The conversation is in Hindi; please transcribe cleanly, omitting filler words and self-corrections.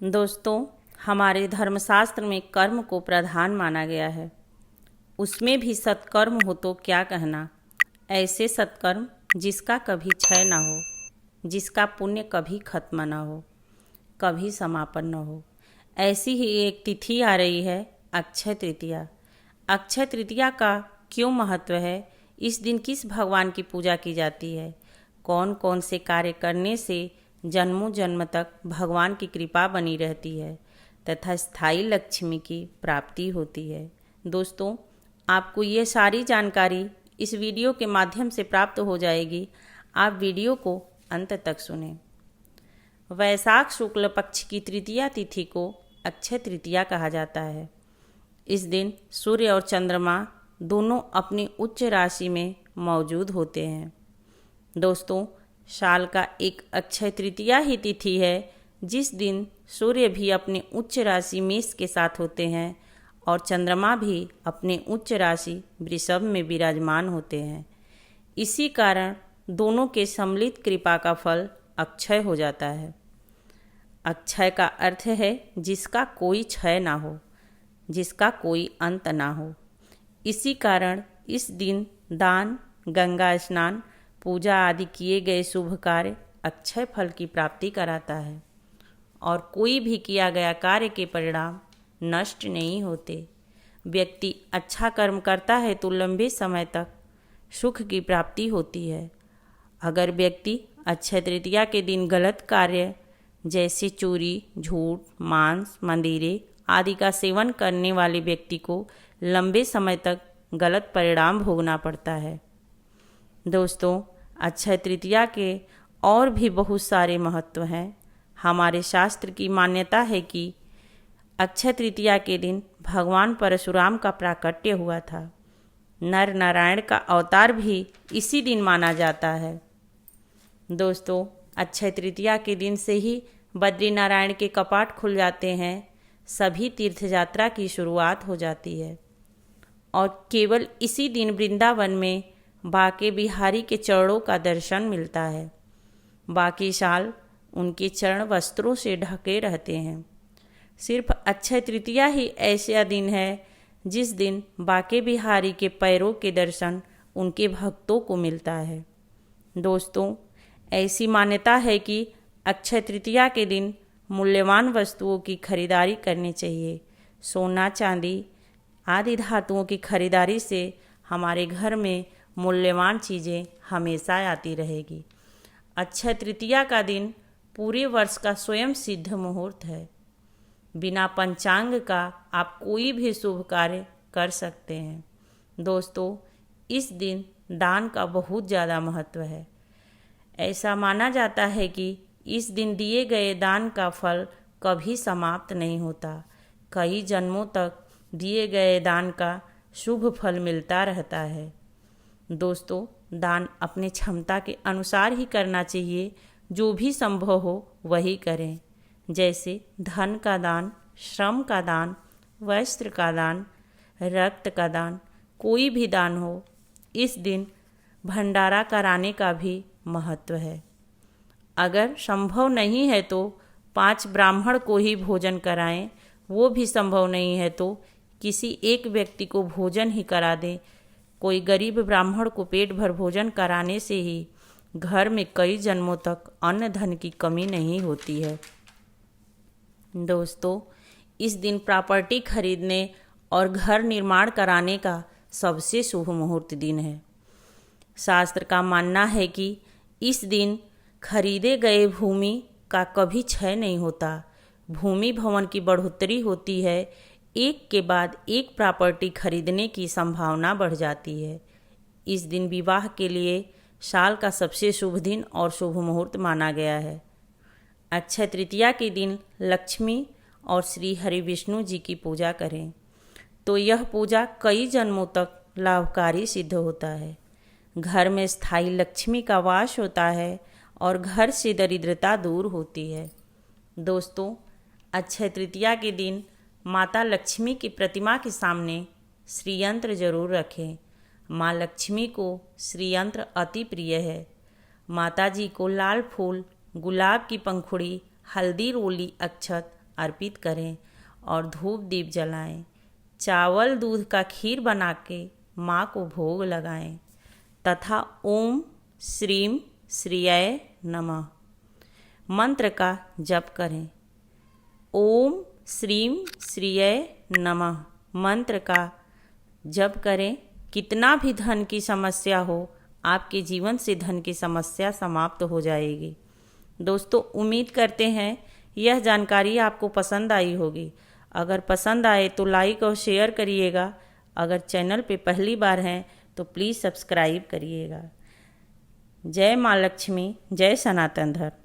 दोस्तों, हमारे धर्मशास्त्र में कर्म को प्रधान माना गया है। उसमें भी सत्कर्म हो तो क्या कहना। ऐसे सत्कर्म जिसका कभी क्षय ना हो, जिसका पुण्य कभी खत्म ना हो, कभी समापन न हो। ऐसी ही एक तिथि आ रही है, अक्षय तृतीया। अक्षय तृतीया का क्यों महत्व है, इस दिन किस भगवान की पूजा की जाती है, कौन कौन से कार्य करने से जन्मों जन्म तक भगवान की कृपा बनी रहती है तथा स्थायी लक्ष्मी की प्राप्ति होती है। दोस्तों, आपको ये सारी जानकारी इस वीडियो के माध्यम से प्राप्त हो जाएगी। आप वीडियो को अंत तक सुनें। वैशाख शुक्ल पक्ष की तृतीया तिथि को अक्षय तृतीया कहा जाता है। इस दिन सूर्य और चंद्रमा दोनों अपनी उच्च राशि में मौजूद होते हैं। दोस्तों, साल का एक अक्षय तृतीया ही तिथि है जिस दिन सूर्य भी अपने उच्च राशि मेष के साथ होते हैं और चंद्रमा भी अपने उच्च राशि वृषभ में विराजमान होते हैं। इसी कारण दोनों के सम्मिलित कृपा का फल अक्षय हो जाता है। अक्षय का अर्थ है जिसका कोई क्षय ना हो, जिसका कोई अंत ना हो। इसी कारण इस दिन दान, गंगा स्नान, पूजा आदि किए गए शुभ कार्य अक्षय फल की प्राप्ति कराता है और कोई भी किया गया कार्य के परिणाम नष्ट नहीं होते। व्यक्ति अच्छा कर्म करता है तो लंबे समय तक सुख की प्राप्ति होती है। अगर व्यक्ति अक्षय तृतीया के दिन गलत कार्य जैसे चोरी, झूठ, मांस, मंदिरे आदि का सेवन करने वाले व्यक्ति को लंबे समय तक गलत परिणाम भोगना पड़ता है। दोस्तों, अक्षय तृतीया के और भी बहुत सारे महत्व हैं। हमारे शास्त्र की मान्यता है कि अक्षय तृतीया के दिन भगवान परशुराम का प्राकट्य हुआ था। नर नारायण का अवतार भी इसी दिन माना जाता है। दोस्तों, अक्षय तृतीया के दिन से ही बद्रीनारायण के कपाट खुल जाते हैं, सभी तीर्थ यात्रा की शुरुआत हो जाती है और केवल इसी दिन वृंदावन में बाके बिहारी के चरणों का दर्शन मिलता है। बाकी साल उनके चरण वस्त्रों से ढके रहते हैं। सिर्फ अक्षय तृतीया ही ऐसा दिन है जिस दिन बाके बिहारी के पैरों के दर्शन उनके भक्तों को मिलता है। दोस्तों, ऐसी मान्यता है कि अक्षय तृतीया के दिन मूल्यवान वस्तुओं की खरीदारी करनी चाहिए। सोना, चांदी आदि धातुओं की खरीदारी से हमारे घर में मूल्यवान चीज़ें हमेशा आती रहेगी। अक्षय तृतीया का दिन पूरे वर्ष का स्वयं सिद्ध मुहूर्त है। बिना पंचांग का आप कोई भी शुभ कार्य कर सकते हैं। दोस्तों, इस दिन दान का बहुत ज़्यादा महत्व है। ऐसा माना जाता है कि इस दिन दिए गए दान का फल कभी समाप्त नहीं होता। कई जन्मों तक दिए गए दान का शुभ फल मिलता रहता है। दोस्तों, दान अपने क्षमता के अनुसार ही करना चाहिए। जो भी संभव हो वही करें, जैसे धन का दान, श्रम का दान, वस्त्र का दान, रक्त का दान, कोई भी दान हो। इस दिन भंडारा कराने का भी महत्व है। अगर संभव नहीं है तो 5 ब्राह्मण को ही भोजन कराएं। वो भी संभव नहीं है तो किसी एक व्यक्ति को भोजन ही करा दें। कोई गरीब ब्राह्मण को पेट भर भोजन कराने से ही घर में कई जन्मों तक अन्न धन की कमी नहीं होती है। दोस्तों, इस दिन प्रॉपर्टी खरीदने और घर निर्माण कराने का सबसे शुभ मुहूर्त दिन है। शास्त्र का मानना है कि इस दिन खरीदे गए भूमि का कभी क्षय नहीं होता। भूमि भवन की बढ़ोतरी होती है। एक के बाद एक प्रॉपर्टी खरीदने की संभावना बढ़ जाती है। इस दिन विवाह के लिए साल का सबसे शुभ दिन और शुभ मुहूर्त माना गया है। अक्षय तृतीया के दिन लक्ष्मी और श्री हरि विष्णु जी की पूजा करें तो यह पूजा कई जन्मों तक लाभकारी सिद्ध होता है। घर में स्थायी लक्ष्मी का वास होता है और घर से दरिद्रता दूर होती है। दोस्तों, अक्षय तृतीया के दिन माता लक्ष्मी की प्रतिमा के सामने श्रीयंत्र जरूर रखें। माँ लक्ष्मी को श्रीयंत्र अति प्रिय है। माता जी को लाल फूल, गुलाब की पंखुड़ी, हल्दी रोली अक्षत अर्पित करें और धूप दीप जलाएं। चावल दूध का खीर बना के माँ को भोग लगाएं तथा ओम श्रीम श्रीयाय नमः मंत्र का जप करें। ओम श्रीम श्रीयाय नमः मंत्र का जप करें। कितना भी धन की समस्या हो, आपके जीवन से धन की समस्या समाप्त हो जाएगी। दोस्तों, उम्मीद करते हैं यह जानकारी आपको पसंद आई होगी। अगर पसंद आए तो लाइक और शेयर करिएगा। अगर चैनल पे पहली बार हैं तो प्लीज़ सब्सक्राइब करिएगा। जय माँ लक्ष्मी, जय सनातन धर्म।